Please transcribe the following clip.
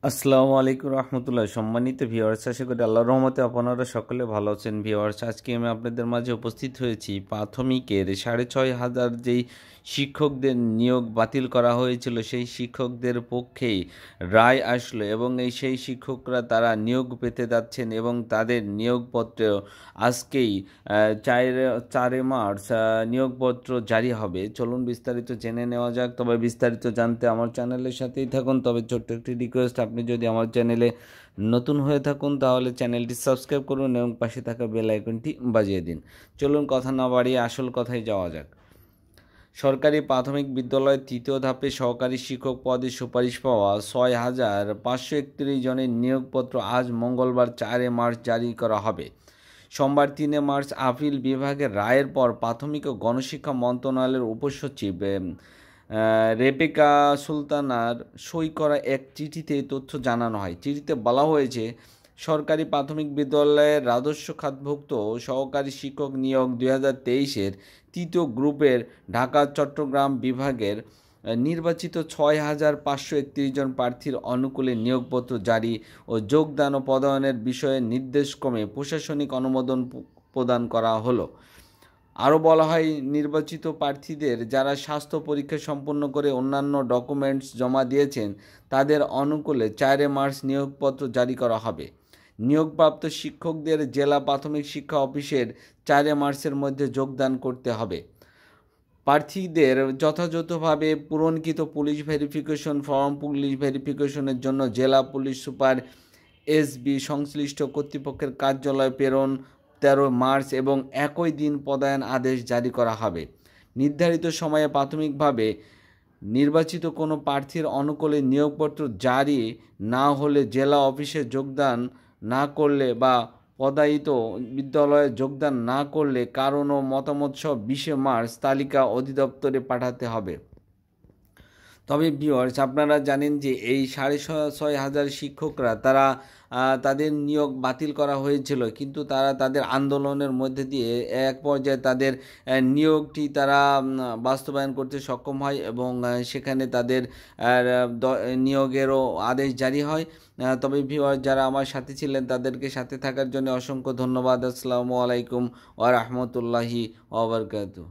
আসসালামু আলাইকুম রহমতুল্লাহ। সম্মানিত ভিউয়ার্স, আশা করি আল্লাহর রহমতে আপনারা সকলে ভালো আছেন। ভিউয়ার্স, আজকে আমি আপনাদের মাঝে উপস্থিত হয়েছি প্রাথমিকের 6,500 যেই শিক্ষকদের নিয়োগ বাতিল করা হয়েছিল সেই শিক্ষকদের পক্ষেই রায় আসলো এবং সেই শিক্ষকরা তারা নিয়োগ পেতে যাচ্ছেন এবং তাদের নিয়োগপত্র আজকেই 4 মার্চ নিয়োগপত্র জারি হবে। চলুন বিস্তারিত জেনে নেওয়া যাক। তবে বিস্তারিত জানতে আমার চ্যানেলের সাথেই থাকুন। তবে ছোট্ট একটি রিকোয়েস্ট, আপনি যদি আমার চ্যানেলে নতুন হয়ে থাকুন তাহলে চ্যানেলটি সাবস্ক্রাইব করুন এবং পাশে থাকা বেল আইকনটি বাজিয়ে দিন। চলুন কথা না বাড়িয়ে আসল কথায় যাওয়া যাক। সরকারি প্রাথমিক বিদ্যালয়ের তৃতীয় ধাপে সহকারী শিক্ষক পদে সুপারিশ পাওয়া 6,531 জনের নিয়োগপত্র আজ মঙ্গলবার 4 মার্চ জারি করা হবে। সোমবার 3 মার্চ আপিল বিভাগের রায়ের পর প্রাথমিক ও গণশিক্ষা মন্ত্রণালয়ের উপসচিব রেবেকা সুলতানার সই করা এক চিঠিতে এই তথ্য জানানো হয়। চিঠিতে বলা হয়েছে, সরকারি প্রাথমিক বিদ্যালয়ের রাজস্ব খাতভুক্ত সহকারী শিক্ষক নিয়োগ 2023-এর তৃতীয় গ্রুপের ঢাকা চট্টগ্রাম বিভাগের নির্বাচিত 6,531 জন প্রার্থীর অনুকূলে নিয়োগপত্র জারি ও যোগদান ও পদায়নের বিষয়ে নির্দেশক্রমে প্রশাসনিক অনুমোদন প্রদান করা হলো। আরও বলা হয়, নির্বাচিত প্রার্থীদের যারা স্বাস্থ্য পরীক্ষা সম্পন্ন করে অন্যান্য ডকুমেন্টস জমা দিয়েছেন তাদের অনুকূলে 4 মার্চ নিয়োগপত্র জারি করা হবে। নিয়োগপ্রাপ্ত শিক্ষকদের জেলা প্রাথমিক শিক্ষা অফিসের 4 মার্চের মধ্যে যোগদান করতে হবে। প্রার্থীদের যথাযথভাবে পূরণকৃত পুলিশ ভেরিফিকেশন ফর্ম পুলিশ ভেরিফিকেশনের জন্য জেলা পুলিশ সুপার এসবি সংশ্লিষ্ট কর্তৃপক্ষের কার্যালয়ে প্রেরণ 13 মার্চ এবং একই দিন পদায়ন আদেশ জারি করা হবে। নির্ধারিত সময়ে প্রাথমিকভাবে নির্বাচিত কোনো প্রার্থীর অনুকূলে নিয়োগপত্র জারি না হলে জেলা অফিসে যোগদান না করলে বা পদায়িত বিদ্যালয়ে যোগদান না করলে কারণ ও মতামত সহ 20 মার্চ তালিকা অধিদপ্তরে পাঠাতে হবে। তবে ভিউয়ার্স, আপনারা জানেন যে এই 6,500 শিক্ষকরা তারা তাদের নিয়োগ বাতিল করা হয়েছিল, কিন্তু তারা তাদের আন্দোলনের মধ্যে দিয়ে এক পর্যায়ে তাদের নিয়োগটি তারা বাস্তবায়ন করতে সক্ষম হয় এবং সেখানে তাদের নিয়োগেরও আদেশ জারি হয়। তবে ভিউয়ার্স, যারা আমার সাথে ছিলেন তাদেরকে সাথে থাকার জন্য অসংখ্য ধন্যবাদ। আসসালামু আলাইকুম ওয়া রাহমাতুল্লাহি ওয়া বারাকাতুহু।